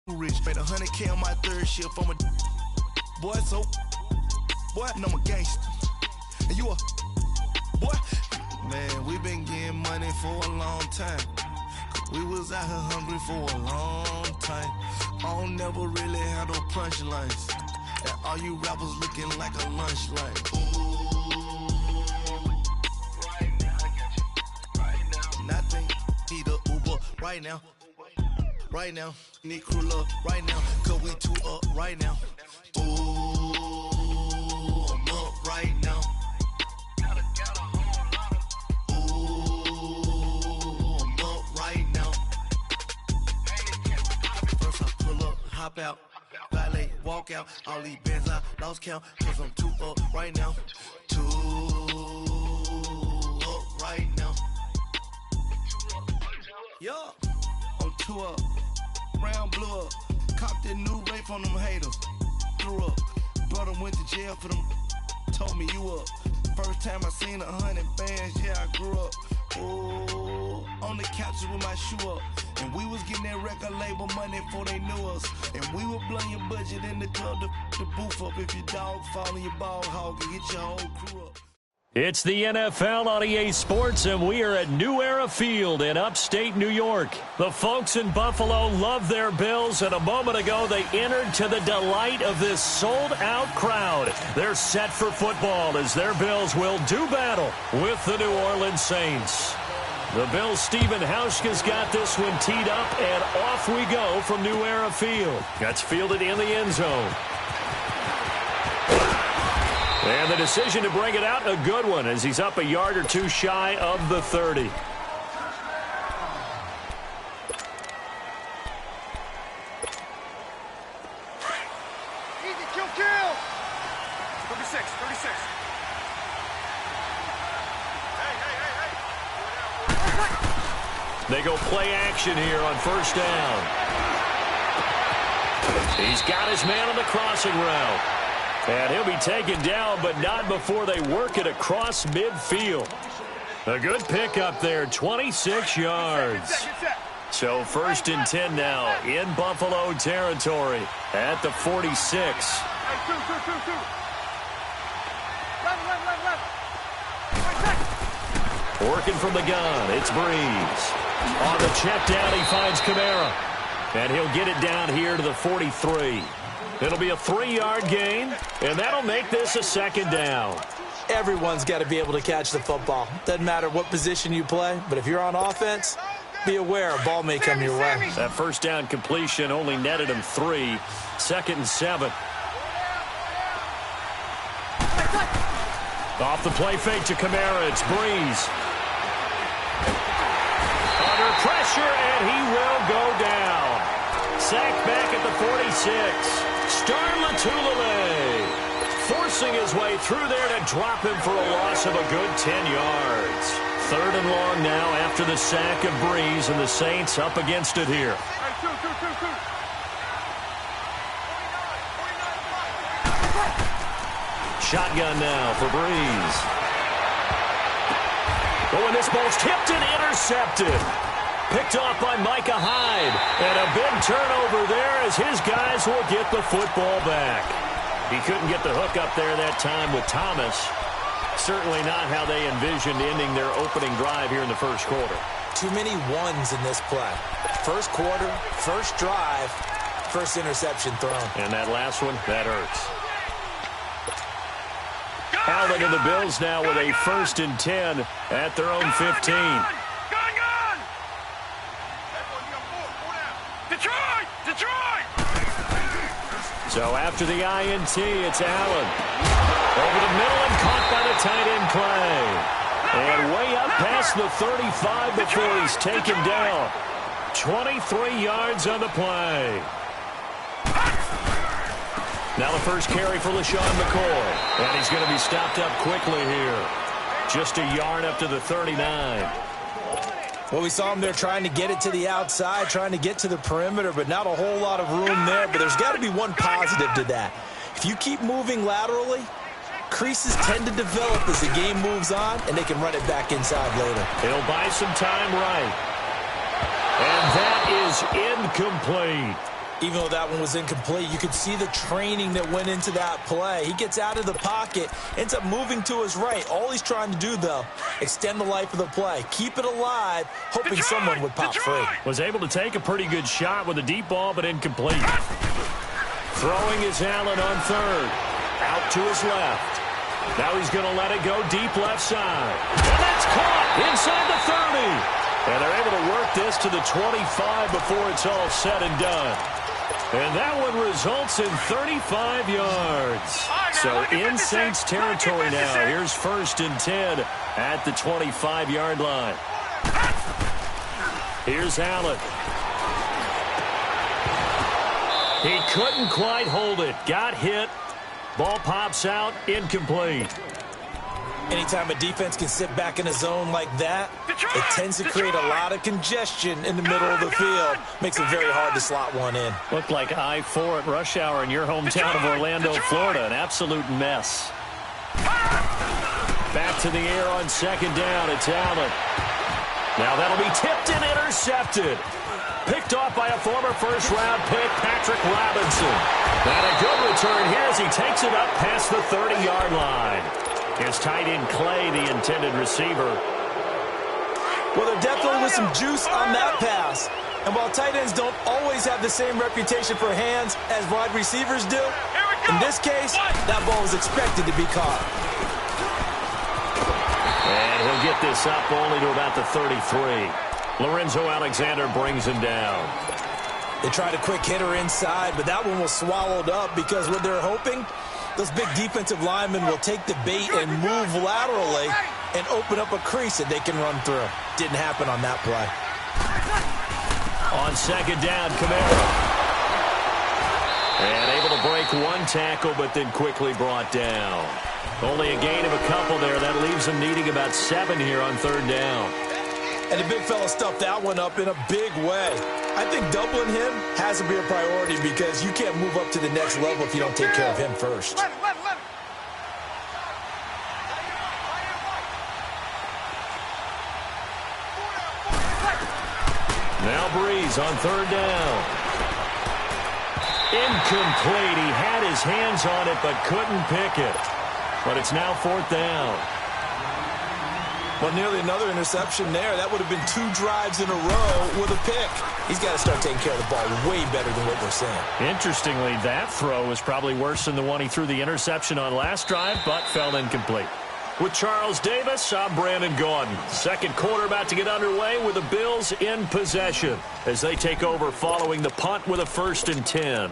Rich, made 100K on my third shift from a boy, so boy, and I'm a gangster. And you a boy, man, we been getting money for a long time. We was out here hungry for a long time. I don't never really have no punchlines. And all you rappers looking like a lunch line. Right now, I got you. Right now, nothing. Need a Uber right now. Right now, need crew love right now, cause we two up right now. Ooh, I'm up right now. Ooh, I'm up right now. First I pull up, hop out, valet, walk out. All these bands I lost count, cause I'm two up right now. Two up right now. Yeah, I'm two up. Round blew up, copped that new rape on them haters. Threw up, brother went to jail for them. Told me you up. First time I seen 100 bands, yeah, I grew up. Ooh, on the couches with my shoe up. And we was getting that record label money before they knew us. And we were blowing your budget in the club to boof up. If your dog fall in your ball hog and hit your whole crew up. It's the NFL on EA Sports, and we are at New Era Field in upstate New York. The folks in Buffalo love their Bills, and a moment ago they entered to the delight of this sold-out crowd. They're set for football as their Bills will do battle with the New Orleans Saints. The Bills' Stephen Hauschka's got this one teed up, and off we go from New Era Field. That's fielded in the end zone. And the decision to bring it out, a good one, as he's up a yard or two shy of the 30. Easy, kill. 36. Hey. They go play action here on first down. He's got his man on the crossing route. And he'll be taken down, but not before they work it across midfield. A good pickup there, 26 yards. So first and 10 now in Buffalo territory at the 46. Working from the gun, it's Breeze. On the check down, he finds Kamara. And he'll get it down here to the 43. It'll be a 3-yard gain, and that'll make this a second down. Everyone's got to be able to catch the football. Doesn't matter what position you play, but if you're on offense, be aware a ball may come your way. That first down completion only netted him 3. 2nd and 7. Off the play fake to Kamara, it's Breeze. Under pressure, and he will go down. Sacked back at the 46. Starmatulale forcing his way through there to drop him for a loss of a good 10 yards. 3rd and long now after the sack of Breeze, and the Saints up against it here. Shotgun now for Breeze. Oh, and this ball's tipped and intercepted. Picked off by Micah Hyde. And a big turnover there as his guys will get the football back. He couldn't get the hook up there that time with Thomas. Certainly not how they envisioned ending their opening drive here in the first quarter. Too many ones in this play. First quarter, first drive, first interception thrown. And that last one, that hurts. Allen and the Bills now with a 1st and 10 at their own 15. So after the INT, it's Allen. Over the middle and caught by the tight end play. And way up past the 35 before he's taken down. 23 yards on the play. Now the first carry for LaShawn McCoy. And he's going to be stopped up quickly here. Just a yard up to the 39. Well, we saw him there trying to get it to the outside, trying to get to the perimeter, but not a whole lot of room there. But there's got to be one positive to that. If you keep moving laterally, creases tend to develop as the game moves on, and they can run it back inside later. He'll buy some time right. And that is incomplete. Even though that one was incomplete, you could see the training that went into that play. He gets out of the pocket, ends up moving to his right. All he's trying to do, though, extend the life of the play. Keep it alive, hoping someone would pop free. Was able to take a pretty good shot with a deep ball, but incomplete. Throwing is Allen on third. Out to his left. Now he's going to let it go deep left side. And that's caught inside the 30. And they're able to work this to the 25 before it's all said and done. And that one results in 35 yards. So in Saints territory now. Here's 1st and 10 at the 25-yard line. Here's Allen. He couldn't quite hold it. Got hit. Ball pops out. Incomplete. Anytime a defense can sit back in a zone like that, it tends to create a lot of congestion in the middle of the field. Makes it very hard to slot one in. Looked like I-4 at rush hour in your hometown of Orlando, Florida. An absolute mess. Back to the air on 2nd down. It's Allen. Now that'll be tipped and intercepted. Picked off by a former first-round pick, Patrick Robinson. And a good return here as he takes it up past the 30-yard line. Here's tight end Clay, the intended receiver. Well, there definitely was some juice on that pass. And while tight ends don't always have the same reputation for hands as wide receivers do, in this case, that ball was expected to be caught. And he'll get this up only to about the 33. Lorenzo Alexander brings him down. They tried a quick hitter inside, but that one was swallowed up because what they're hoping, those big defensive linemen will take the bait and move laterally and open up a crease that they can run through. Didn't happen on that play. On 2nd down, Kamara. And able to break one tackle, but then quickly brought down. Only a gain of a couple there. That leaves them needing about 7 here on 3rd down. And the big fella stuffed that one up in a big way. I think doubling him has to be a priority because you can't move up to the next level if you don't take care of him first. Now Breeze on 3rd down. Incomplete. He had his hands on it but couldn't pick it. But it's now 4th down. Well, nearly another interception there. That would have been 2 drives in a row with a pick. He's got to start taking care of the ball way better than what we're seeing. Interestingly, that throw was probably worse than the one he threw the interception on last drive, but fell incomplete. With Charles Davis, I'm Brandon Gaudin. 2nd quarter about to get underway with the Bills in possession as they take over following the punt with a 1st and 10.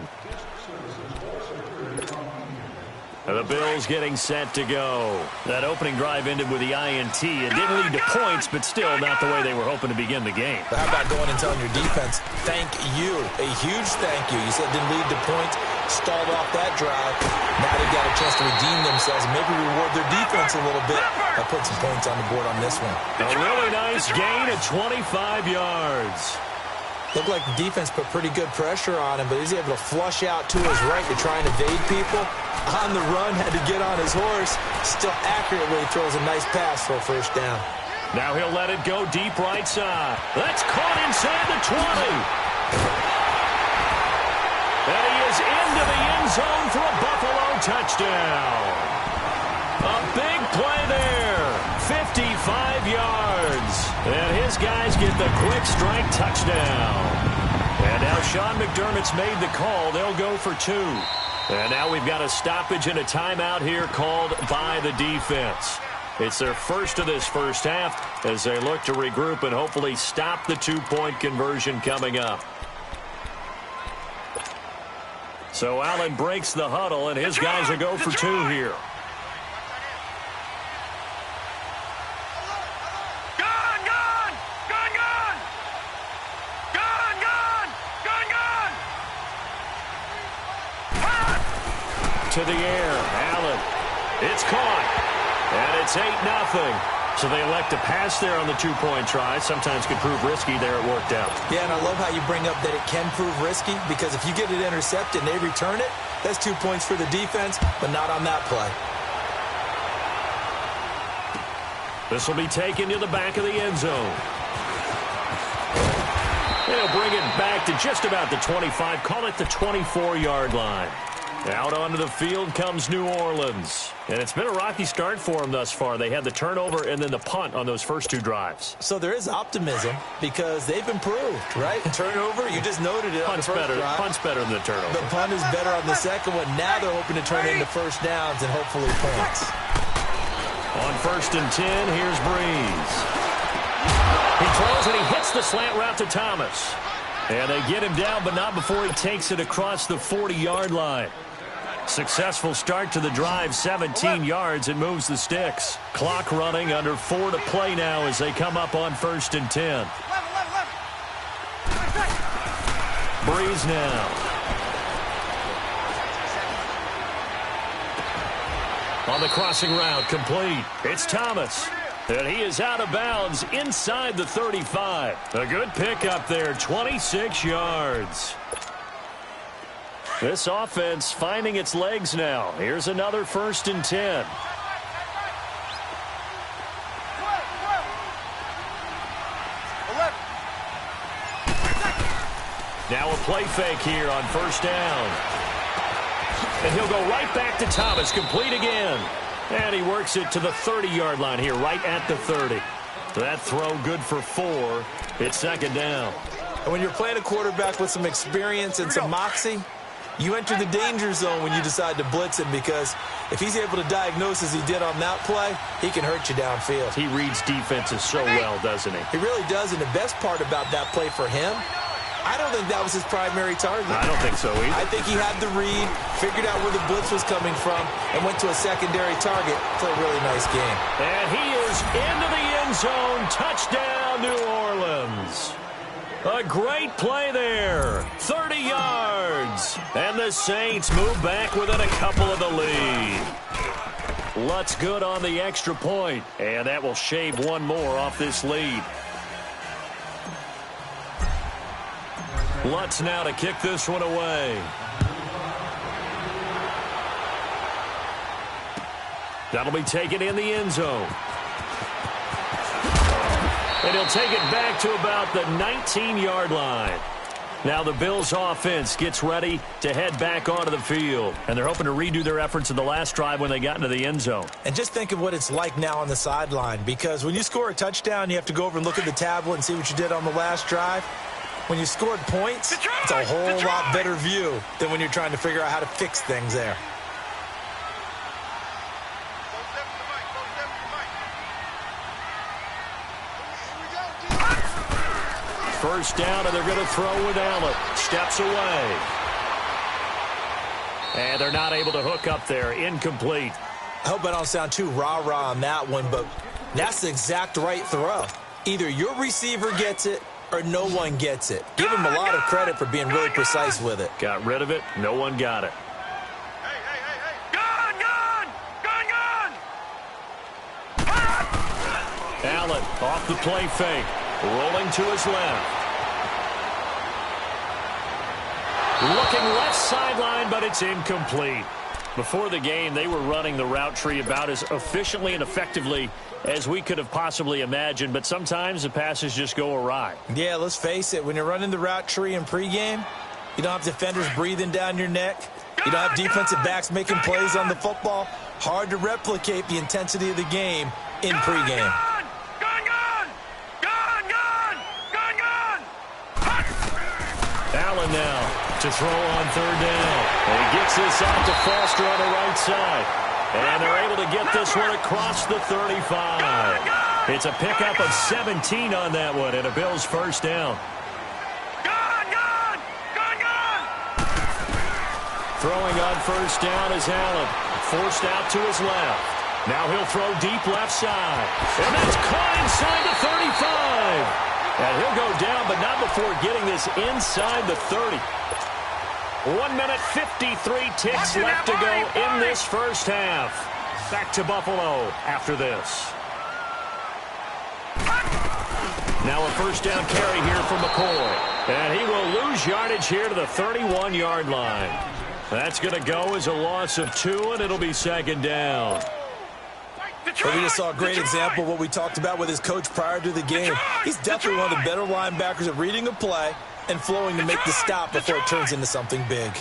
And the Bills getting set to go. That opening drive ended with the INT. It didn't lead to points, but still not the way they were hoping to begin the game. But how about going and telling your defense, thank you, a huge thank you. You said it didn't lead to points, stalled off that drive. Now they've got a chance to redeem themselves and maybe reward their defense a little bit by putting some points on the board on this one. A really nice gain of 25 yards. Looked like the defense put pretty good pressure on him, but he's able to flush out to his right to try and evade people. On the run, had to get on his horse. Still accurately throws a nice pass for a 1st down. Now he'll let it go deep right side. That's caught inside the 20. And he is into the end zone for a Buffalo touchdown. A big play there. 55 yards. And his guys get the quick strike touchdown. And now Sean McDermott's made the call. They'll go for 2. And now we've got a stoppage and a timeout here called by the defense. It's their first of this first half as they look to regroup and hopefully stop the 2-point conversion coming up. So Allen breaks the huddle, and his guys will go for 2 here. To the air, Allen. It's caught. And it's 8-0. So they elect to pass there on the 2-point try. Sometimes can prove risky. There it worked out. Yeah, and I love how you bring up that it can prove risky because if you get it intercepted and they return it, that's 2 points for the defense, but not on that play. This will be taken to the back of the end zone. They'll bring it back to just about the 25, call it the 24-yard line. Out onto the field comes New Orleans. And it's been a rocky start for them thus far. They had the turnover and then the punt on those first 2 drives. So there is optimism because they've improved, right? Turnover, you just noted it on the first drive. Punt's better than the turnover. The punt is better on the second one. Now they're hoping to turn it into first downs and hopefully points. On 1st and 10, here's Breeze. He throws and he hits the slant route to Thomas. And they get him down, but not before he takes it across the 40-yard line. Successful start to the drive, 17 yards, and moves the sticks. Clock running, under 4 to play now as they come up on 1st and 10. Breeze now. On the crossing route, complete. It's Thomas. And he is out of bounds inside the 35. A good pickup there, 26 yards. This offense finding its legs now. Here's another 1st and 10. Now a play fake here on 1st down. And he'll go right back to Thomas, complete again. And he works it to the 30-yard line here, right at the 30. That throw good for 4. It's 2nd down. And when you're playing a quarterback with some experience and some moxie, you enter the danger zone when you decide to blitz him, because if he's able to diagnose as he did on that play, he can hurt you downfield. He reads defenses so well, doesn't he? He really does, and the best part about that play for him, I don't think that was his primary target. I don't think so either. I think he had the read, figured out where the blitz was coming from, and went to a secondary target for a really nice game. And he is into the end zone. Touchdown, New Orleans. A great play there. 30 yards. And the Saints move back within a couple of the lead. Lutz good on the extra point, and that will shave one more off this lead. Lutz now to kick this one away. That'll be taken in the end zone. And he'll take it back to about the 19-yard line. Now the Bills offense gets ready to head back onto the field. And they're hoping to redo their efforts in the last drive when they got into the end zone. And just think of what it's like now on the sideline, because when you score a touchdown, you have to go over and look at the tablet and see what you did on the last drive. When you scored points, it's a whole lot better view than when you're trying to figure out how to fix things there. First down, and they're going to throw with Allen. Steps away. And they're not able to hook up there. Incomplete. I hope I don't sound too rah-rah on that one, but that's the exact right throw. Either your receiver gets it or no one gets it. Give him a lot of credit for being really precise with it. Got rid of it. No one got it. Allen off the play fake. Rolling to his left. Looking left sideline, but it's incomplete. Before the game, they were running the route tree about as efficiently and effectively as we could have possibly imagined, but sometimes the passes just go awry. Yeah, let's face it. When you're running the route tree in pregame, you don't have defenders breathing down your neck. You don't have defensive backs making plays on the football. Hard to replicate the intensity of the game in pregame. Allen now to throw on 3rd down. And he gets this out to Foster on the right side. And they're able to get this one across the 35. It's a pickup of 17 on that one, and a Bills first down. Throwing on 1st down is Allen. Forced out to his left. Now he'll throw deep left side. And that's caught inside the 35. And he'll go down, but not before getting this inside the 30. 1 minute, 53 ticks left to go in this first half. Back to Buffalo after this. Now a first down carry here from McCoy. And he will lose yardage here to the 31-yard line. That's going to go as a loss of 2, and it'll be 2nd down. Well, we just saw a great example of what we talked about with his coach prior to the game. He's definitely one of the better linebackers at reading a play, and flowing to make the stop before it turns into something big.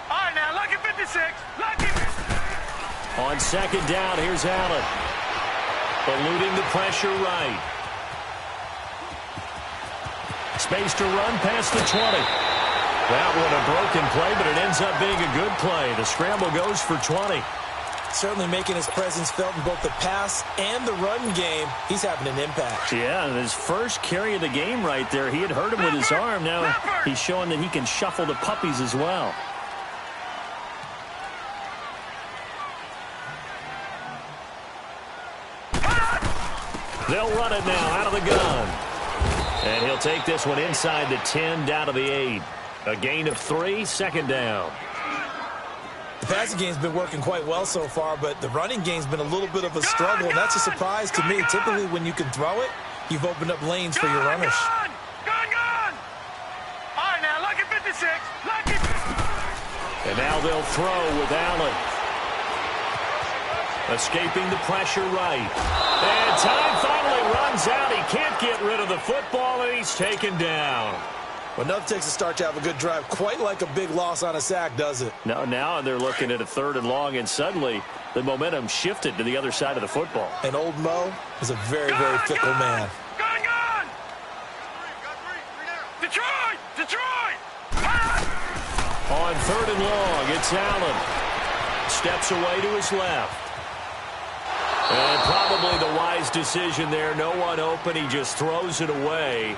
All right, now, lucky 56. Lucky. On second down, here's Allen. Eluding the pressure right. Space to run past the 20. That one a broken play, but it ends up being a good play. The scramble goes for 20. Certainly making his presence felt in both the pass and the run game. He's having an impact. Yeah, and his first carry of the game right there, he had hurt him with his arm. Now he's showing that he can shuffle the puppies as well. They'll run it now out of the gun. And he'll take this one inside the 10, down to the 8. A gain of 3, second down. The passing game's been working quite well so far, but the running game's been a little bit of a struggle, and that's a surprise to me. Typically, when you can throw it, you've opened up lanes for your runners. Gone! All right, now, lucky 56. Lucky. And now they'll throw with Allen. Escaping the pressure right. And time finally runs out. He can't get rid of the football, and he's taken down. Well, nothing takes a start to have a good drive, quite like a big loss on a sack, does it? No, now they're looking at a 3rd and long, and suddenly the momentum shifted to the other side of the football. And old Mo is a very, very fickle man. Gone! Detroit! On 3rd and long, it's Allen. Steps away to his left. And probably the wise decision there. No one open. He just throws it away.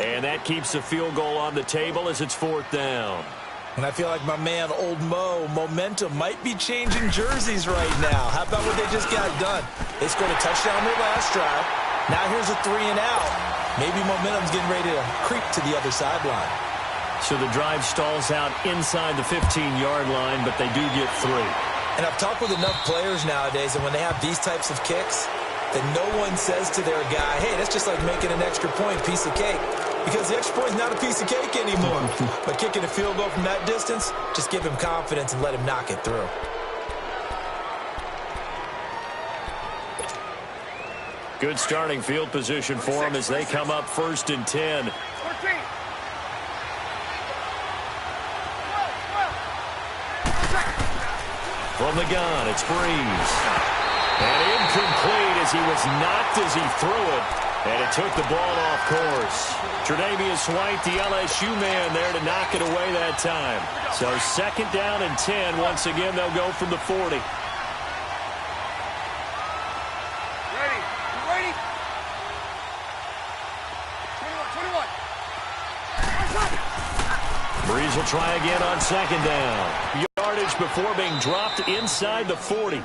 And that keeps the field goal on the table as it's 4th down. And I feel like my man, old Mo, momentum might be changing jerseys right now. How about what they just got done? They scored a touchdown their last drive. Now here's a 3 and out. Maybe momentum's getting ready to creep to the other sideline. So the drive stalls out inside the 15-yard line, but they do get 3. And I've talked with enough players nowadays, and when they have these types of kicks, that no one says to their guy, hey, that's just like making an extra point, piece of cake. Because the extra point is not a piece of cake anymore. But kicking a field goal from that distance, just give him confidence and let him knock it through. Good starting field position for him as they come up 1st and 10. 14. From the gun, it's Breeze. And incomplete as he was knocked as he threw it. And it took the ball off course. Tre'Davious White, the LSU man there to knock it away that time. So 2nd down and 10. Once again, they'll go from the 40. Ready? 21. Breeze will try again on 2nd down. Yardage before being dropped inside the 40.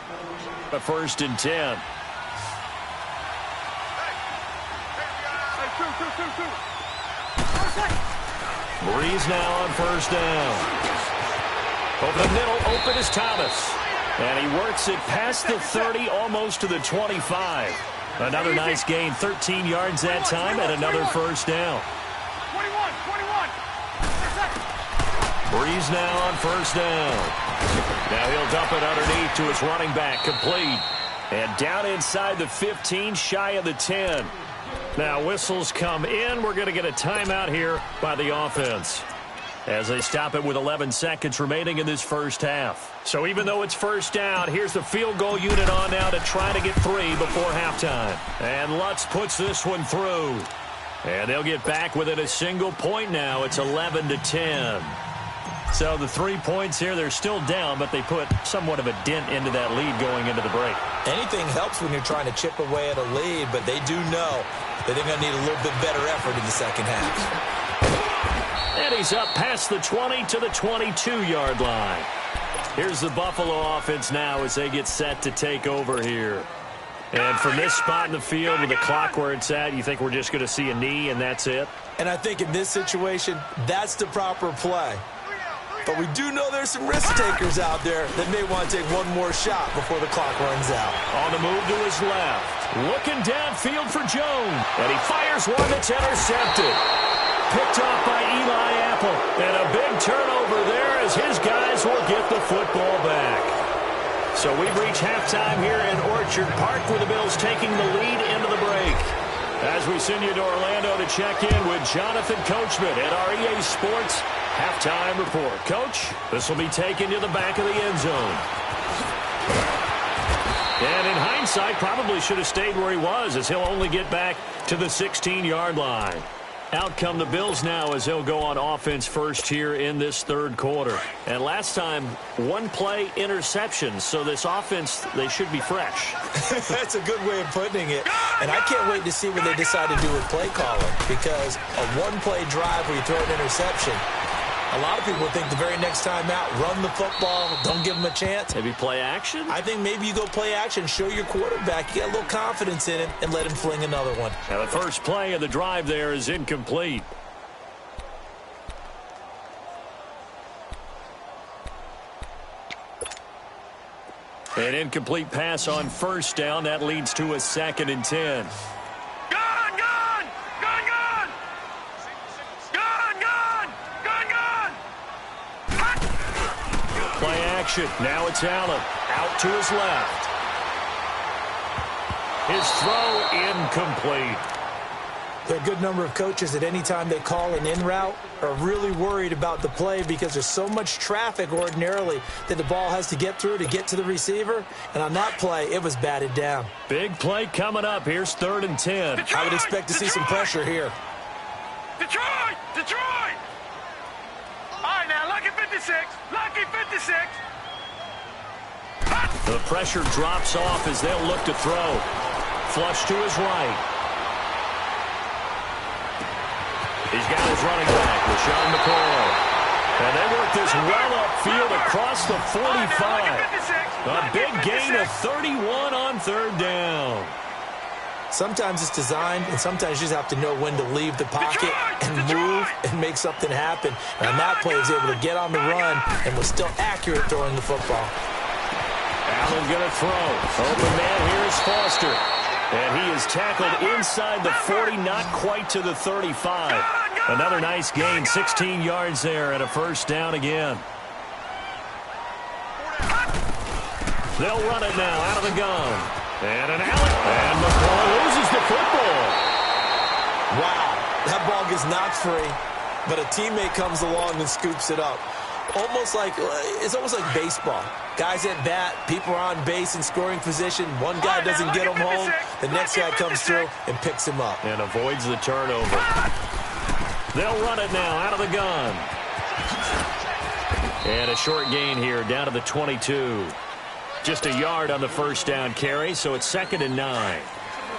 The 1st and 10. Breeze now on 1st down. Over the middle, open is Thomas. And he works it past the 30, almost to the 25. Another nice gain, 13 yards that time, and another 1st down. 21. Breeze now on 1st down. Now he'll dump it underneath to his running back, complete. And down inside the 15, shy of the 10. Now whistles come in. We're going to get a timeout here by the offense as they stop it with 11 seconds remaining in this 1st half. So even though it's 1st down, here's the field goal unit on now to try to get 3 before halftime. And Lutz puts this one through. And they'll get back within a single point now. It's 11-10. So the 3 points here, they're still down, but they put somewhat of a dent into that lead going into the break. Anything helps when you're trying to chip away at a lead, but they do know that they're going to need a little bit better effort in the 2nd half. And he's up past the 20 to the 22-yard line. Here's the Buffalo offense now as they get set to take over here. And from this spot in the field with the clock where it's at, you think we're just going to see a knee and that's it? And I think in this situation, that's the proper play. But we do know there's some risk takers out there that may want to take one more shot before the clock runs out. On the move to his left. Looking downfield for Jones. And he fires one that's intercepted. Picked off by Eli Apple. And a big turnover there as his guys will get the football back. So we've reached halftime here in Orchard Park with the Bills taking the lead into the break. As we send you to Orlando to check in with Jonathan Coachman at our EA Sports Halftime Report. Coach, this will be taken to the back of the end zone. And in hindsight, probably should have stayed where he was, as he'll only get back to the 16-yard line. Out come the Bills now as they'll go on offense first here in this third quarter. And last time, one play interception. So this offense, they should be fresh. That's a good way of putting it. And I can't wait to see what they decide to do with play calling, because a one-play drive where you throw an interception, a lot of people think the very next time out, run the football, don't give them a chance. Maybe play action? I think maybe you go play action, show your quarterback, you get a little confidence in him, and let him fling another one. Now the first play of the drive there is incomplete. An incomplete pass on first down. That leads to a 2nd and 10. Play action. Now it's Allen. Out to his left. His throw incomplete. There are a good number of coaches at any time they call an in route are really worried about the play, because there's so much traffic ordinarily that the ball has to get through to get to the receiver. And on that play, it was batted down. Big play coming up. Here's 3rd and 10. Detroit, I would expect to see some pressure here. Detroit! Detroit! All right, now, lucky 56. Lucky 56. The pressure drops off as they'll look to throw. Flush to his right. He's got his running back, LaShawn McCoy. And they work this well upfield across the 45. A big gain of 31 on 3rd down. Sometimes it's designed, and sometimes you just have to know when to leave the pocket and move and make something happen. And on that play, he was able to get on the run and was still accurate throwing the football. Allen going to throw. Open man here is Foster. And he is tackled inside the 40, not quite to the 35. Another nice gain, 16 yards there, and a first down again. They'll run it now out of the gun. And an Allen. And McCoy loses the football. Wow, that ball gets knocked free, but a teammate comes along and scoops it up. It's almost like baseball. Guys at bat, people are on base in scoring position. One guy doesn't get him home. The next guy comes through and picks him up. And avoids the turnover. They'll run it now out of the gun. And a short gain here down to the 22. Just a yard on the first down carry, so it's 2nd and 9.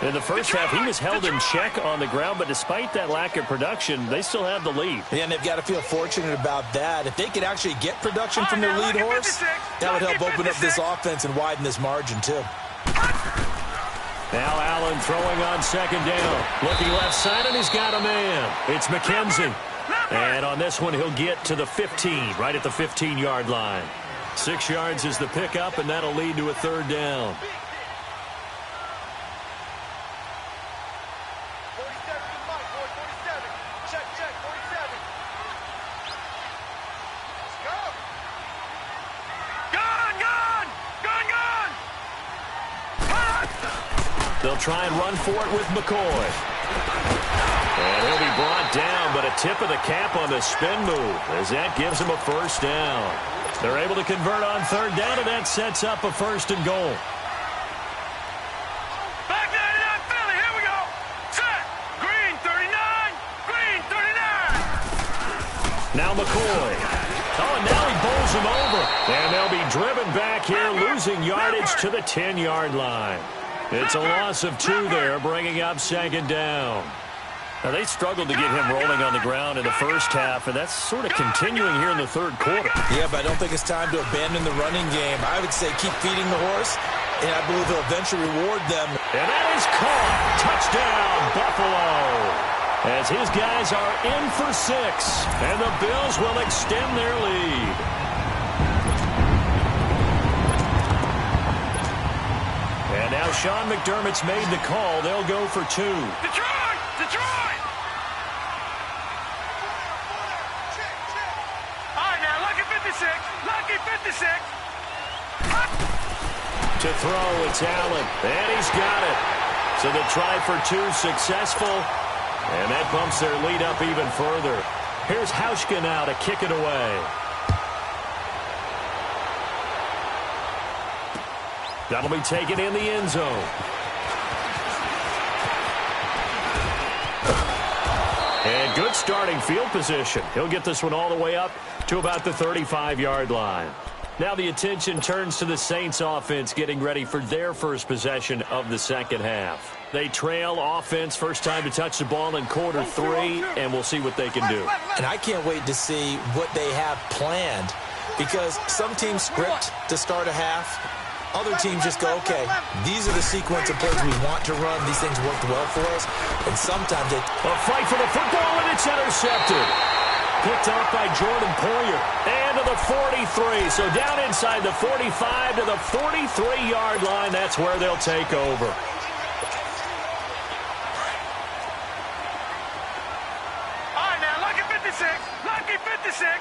In the first half, he was held in check on the ground, but despite that lack of production, they still have the lead. Yeah, and they've got to feel fortunate about that. If they could actually get production from their lead horse, that would help open up this offense and widen this margin, too. Now Allen throwing on 2nd down. Looking left side, and he's got a man. It's McKenzie. And on this one, he'll get to the 15, right at the 15-yard line. 6 yards is the pickup, and that'll lead to a 3rd down. They'll try and run for it with McCoy. And he'll be brought down, but a tip of the cap on the spin move, as that gives him a first down. They're able to convert on 3rd down, and that sets up a 1st and goal. Back 99, Philly, here we go. Set. Green 39, green 39. Now McCoy. Oh, and now he bowls him over. And they'll be driven back here, losing yardage to the 10-yard line. It's a loss of 2 there, bringing up 2nd down. Now, they struggled to get him rolling on the ground in the first half, and that's sort of continuing here in the 3rd quarter. Yeah, but I don't think it's time to abandon the running game. I would say keep feeding the horse, and I believe he'll eventually reward them. And that is caught. Touchdown, Buffalo. As his guys are in for 6, and the Bills will extend their lead. And now Sean McDermott's made the call. They'll go for 2. Detroit! Detroit! All right, now, lucky 56. Lucky 56. To throw, it's Allen. And he's got it. So the try for two successful, and that bumps their lead up even further. Here's Hauschka now to kick it away. That'll be taken in the end zone. And good starting field position. He'll get this one all the way up to about the 35-yard line. Now the attention turns to the Saints offense getting ready for their first possession of the second half. They trail offense, first time to touch the ball in quarter 3, and we'll see what they can do. And I can't wait to see what they have planned, because some teams script to start a half. Other teams just go, okay, these are the sequence of plays we want to run. These things worked well for us. And sometimes they... A fight for the football, and it's intercepted. Picked off by Jordan Poyer. And to the 43. So down inside the 45 to the 43-yard line. That's where they'll take over. All right, now, lucky 56. Lucky 56.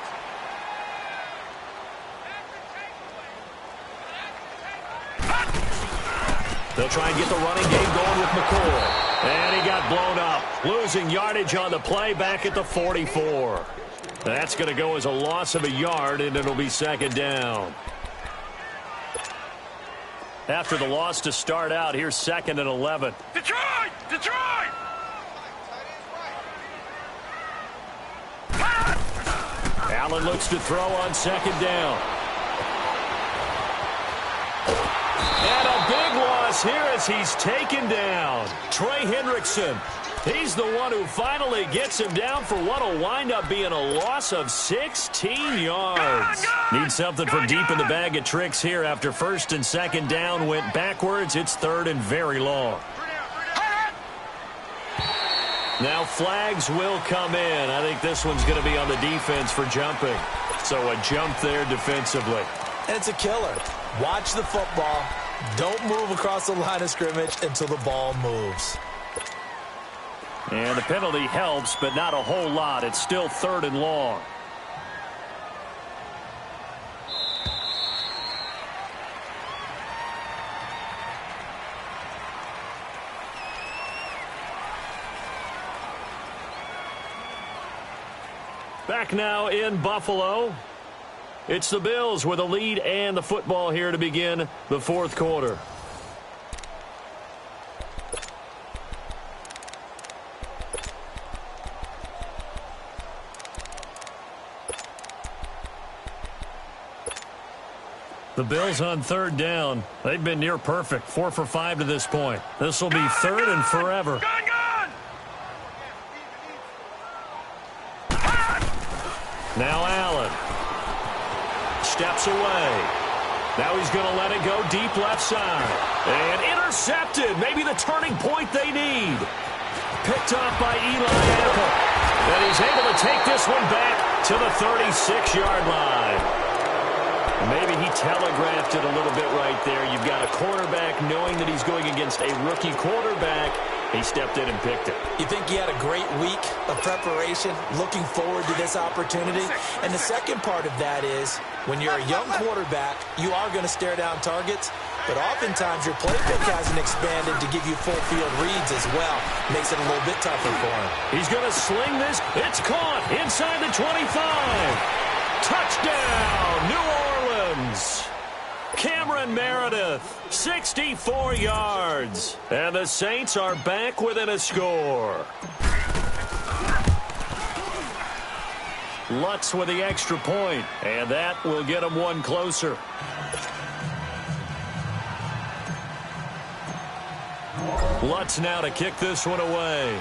They'll try and get the running game going with McCoy. And he got blown up. Losing yardage on the play back at the 44. That's going to go as a loss of a yard, and it'll be second down. After the loss to start out, here's 2nd and 11. Detroit! Detroit! Allen looks to throw on 2nd down. And a big loss here as he's taken down. Trey Hendrickson. He's the one who finally gets him down for what will wind up being a loss of 16 yards. Need something from deep in the bag of tricks here after 1st and 2nd down went backwards. It's 3rd and very long. Now flags will come in. I think this one's going to be on the defense for jumping. So a jump there defensively. And it's a killer. Watch the football. Don't move across the line of scrimmage until the ball moves. And the penalty helps, but not a whole lot. It's still 3rd and long. Back now in Buffalo. It's the Bills with a lead and the football here to begin the 4th quarter. The Bills on 3rd down. They've been near perfect. 4 for 5 to this point. This will be 3rd and forever. Now Allen. Steps away. Now he's going to let it go deep left side. And intercepted. Maybe the turning point they need. Picked off by Eli Apple. And he's able to take this one back to the 36-yard line. Maybe he telegraphed it a little bit right there. You've got a quarterback knowing that he's going against a rookie quarterback. He stepped in and picked it. You think he had a great week of preparation, looking forward to this opportunity? And the second part of that is, when you're a young quarterback, you are going to stare down targets, but oftentimes your playbook hasn't expanded to give you full field reads as well. Makes it a little bit tougher for him. He's going to sling this. It's caught inside the 25. Touchdown, New Orleans. Cameron Meredith, 64 yards. And the Saints are back within a score. Lutz with the extra point, and that will get them one closer. Lutz now to kick this one away.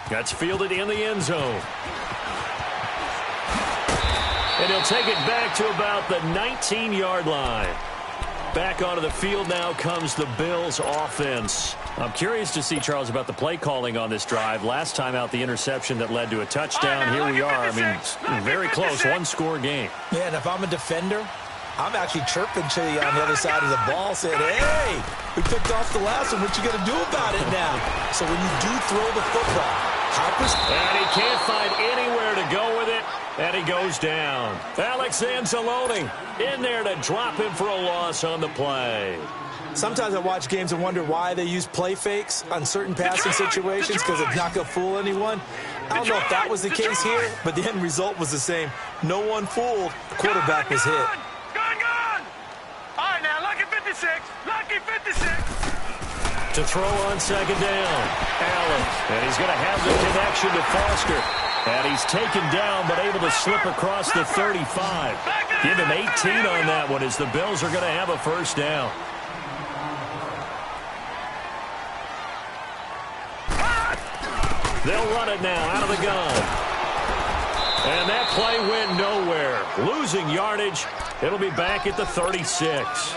That's fielded in the end zone. And he'll take it back to about the 19-yard line. Back onto the field now comes the Bills offense. I'm curious to see, Charles, about the play calling on this drive. Last time out, the interception that led to a touchdown. Here we are. I mean, very close, one-score game. Yeah, and if I'm a defender, I'm actually chirping to you on the other side of the ball, saying, hey, we picked off the last one. What you going to do about it now? So when you do throw the football, and he can't find anywhere to go with it. And he goes down. Alex Anzalone in there to drop him for a loss on the play. Sometimes I watch games and wonder why they use play fakes on certain passing situations because it's not going to fool anyone. I don't know if that was the case here, but the end result was the same. No one fooled. The quarterback was hit. Gone! All right, now, lucky 56. Lucky 56. To throw on second down. Allen. And he's going to have the connection to Foster. And he's taken down but able to slip across the 35. Give him 18 on that one as the Bills are going to have a first down. They'll run it now out of the gun. And that play went nowhere. Losing yardage. It'll be back at the 36.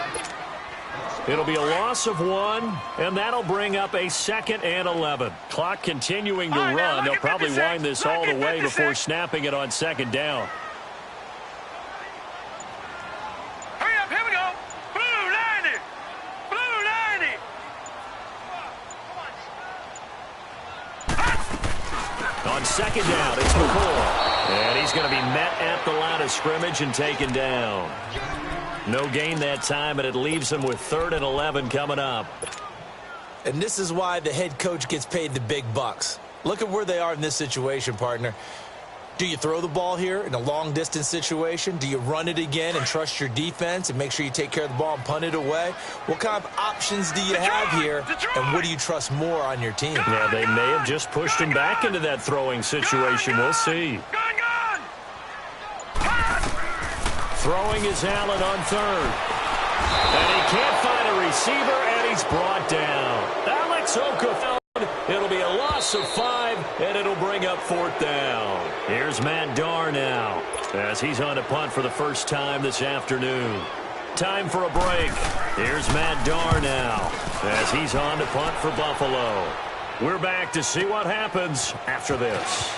It'll be a loss of 1, and that'll bring up a 2nd and 11. Clock continuing to run. They'll probably wind this all the way before snapping it on second down. Hurry up, here we go. Blue 90. Blue 90. On second down, it's McCoy. And he's going to be met at the line of scrimmage and taken down. No gain that time, and it leaves him with 3rd and 11 coming up. And this is why the head coach gets paid the big bucks. Look at where they are in this situation, partner. Do you throw the ball here in a long-distance situation? Do you run it again and trust your defense and make sure you take care of the ball and punt it away? What kind of options do you have here, and what do you trust more on your team? Yeah, they may have just pushed him back into that throwing situation. We'll see. Throwing is Allen on 3rd. And he can't find a receiver, and he's brought down. Alex Okafor. It'll be a loss of 5, and it'll bring up 4th down. Here's Matt Darr now as he's on to punt for the first time this afternoon. Time for a break. Here's Matt Darr now as he's on to punt for Buffalo. We're back to see what happens after this.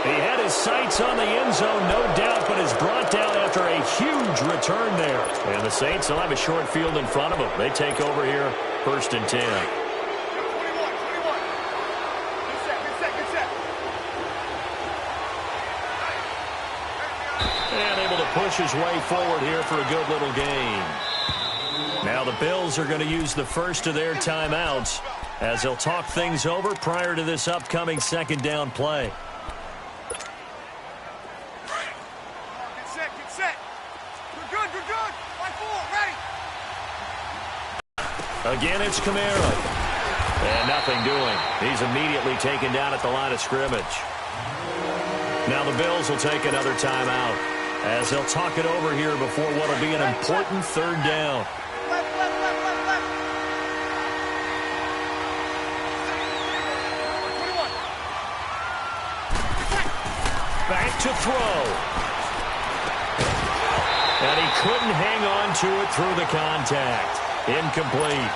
He had his sights on the end zone, no doubt, but is brought down after a huge return there. And the Saints will have a short field in front of them. They take over here, 1st and 10. And able to push his way forward here for a good little gain. Now the Bills are going to use the first of their timeouts as they'll talk things over prior to this upcoming 2nd down play. Again, it's Kamara. And nothing doing. He's immediately taken down at the line of scrimmage. Now the Bills will take another timeout as they'll talk it over here before what will be an important 3rd down. Back to throw. And he couldn't hang on to it through the contact. Incomplete.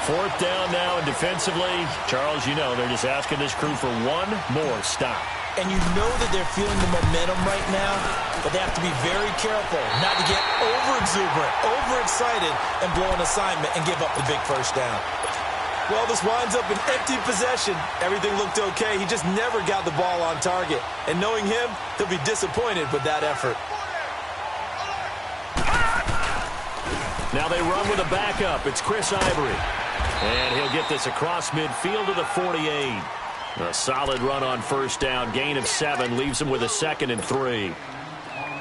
4th down now, and defensively, Charles, you know, they're just asking this crew for one more stop. And you know that they're feeling the momentum right now, but they have to be very careful not to get over-exuberant, overexcited, and blow an assignment and give up the big first down. Well, this winds up an empty possession. Everything looked okay. He just never got the ball on target. And knowing him, he'll be disappointed with that effort. Now they run with a backup. It's Chris Ivory. And he'll get this across midfield to the 48. A solid run on 1st down. Gain of 7 leaves him with a 2nd and 3.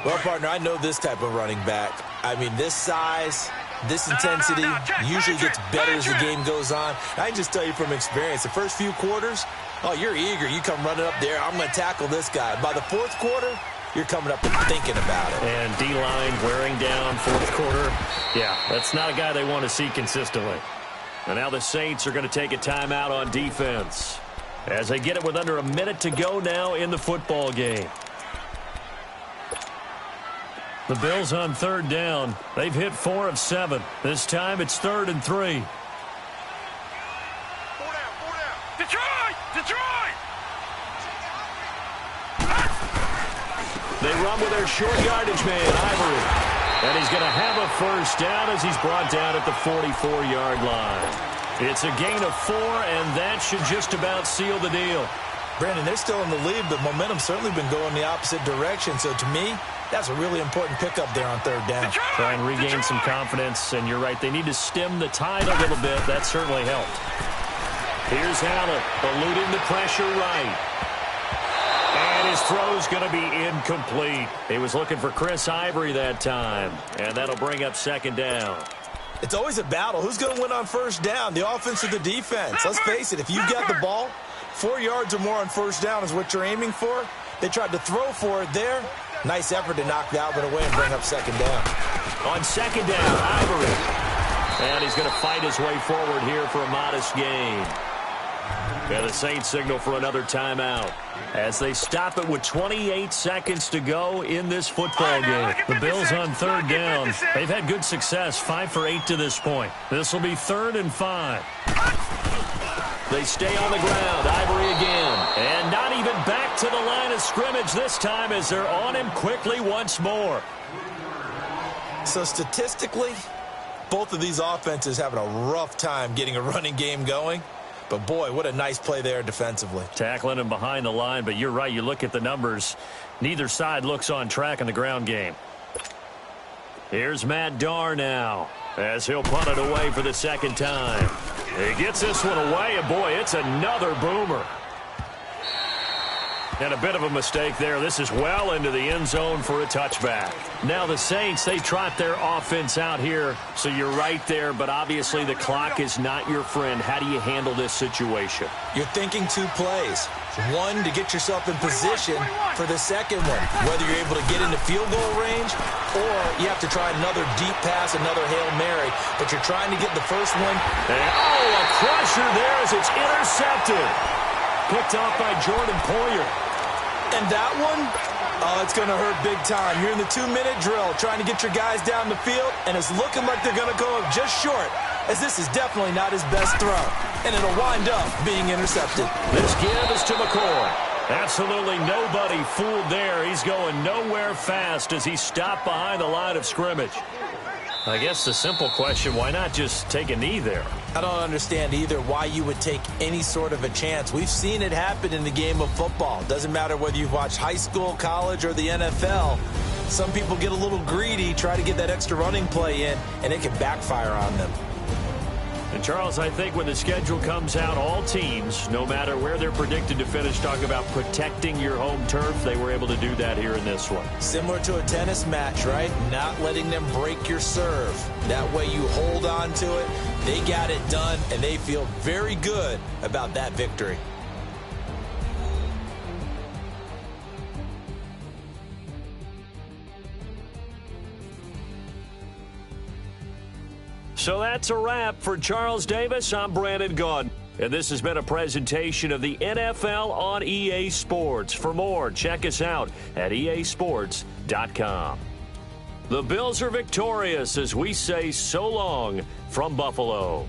Well, partner, I know this type of running back. I mean, this size, this intensity usually gets better as the game goes on. I can just tell you from experience, the first few quarters, oh, you're eager. You come running up there. I'm going to tackle this guy. By the 4th quarter, you're coming up and thinking about it. And D-line wearing down 4th quarter. Yeah, that's not a guy they want to see consistently. And now the Saints are going to take a timeout on defense as they get it with under a minute to go now in the football game. The Bills on 3rd down. They've hit 4 of 7. This time it's 3rd and 3. 4 down. Detroit! They run with their short yardage man, Ivory. And he's going to have a first down as he's brought down at the 44-yard line. It's a gain of 4, and that should just about seal the deal. Brandon, they're still in the lead, but momentum's certainly been going the opposite direction. So to me, that's a really important pickup there on third down. Try and regain some confidence, and you're right. They need to stem the tide a little bit. That certainly helped. Here's Allen, eluding the pressure right. And his throw's going to be incomplete. He was looking for Chris Ivory that time, and that'll bring up second down. It's always a battle. Who's going to win on first down, the offense or the defense? Let's face it, if you've got the ball, 4 yards or more on first down is what you're aiming for. They tried to throw for it there. Nice effort to knock Dalvin away and bring up second down. On second down, Ivory. And he's going to fight his way forward here for a modest gain. And the Saints signal for another timeout as they stop it with 28 seconds to go in this football game. The Bills on third down. They've had good success, 5 for 8 to this point. This will be 3rd and 5. They stay on the ground. Ivory again. And not even back to the line of scrimmage this time as they're on him quickly once more. So statistically, both of these offenses having a rough time getting a running game going. But, boy, what a nice play there defensively. Tackling him behind the line, but you're right. You look at the numbers. Neither side looks on track in the ground game. Here's Matt Darr now as he'll punt it away for the second time. He gets this one away, and, boy, it's another boomer. And a bit of a mistake there. This is well into the end zone for a touchback. Now the Saints, they trot their offense out here, so you're right there, but obviously the clock is not your friend. How do you handle this situation? You're thinking 2 plays. One, to get yourself in position for the second one, whether you're able to get into field goal range or you have to try another deep pass, another Hail Mary, but you're trying to get the first one. And, oh, a crusher there as it's intercepted. Picked off by Jordan Poyer. And that one, oh, it's going to hurt big time. You're in the 2-minute drill trying to get your guys down the field, and it's looking like they're going to go up just short, as this is definitely not his best throw. And it'll wind up being intercepted. This give is to McCoy. Absolutely nobody fooled there. He's going nowhere fast as he stopped behind the line of scrimmage. I guess the simple question, why not just take a knee there? I don't understand either why you would take any sort of a chance. We've seen it happen in the game of football. Doesn't matter whether you've watched high school, college, or the NFL. Some people get a little greedy, try to get that extra running play in, and it can backfire on them. And, Charles, I think when the schedule comes out, all teams, no matter where they're predicted to finish, talk about protecting your home turf. They were able to do that here in this one. Similar to a tennis match, right? Not letting them break your serve. That way you hold on to it. They got it done, and they feel very good about that victory. So that's a wrap for Charles Davis. I'm Brandon Gaudin. And this has been a presentation of the NFL on EA Sports. For more, check us out at easports.com. The Bills are victorious as we say so long from Buffalo.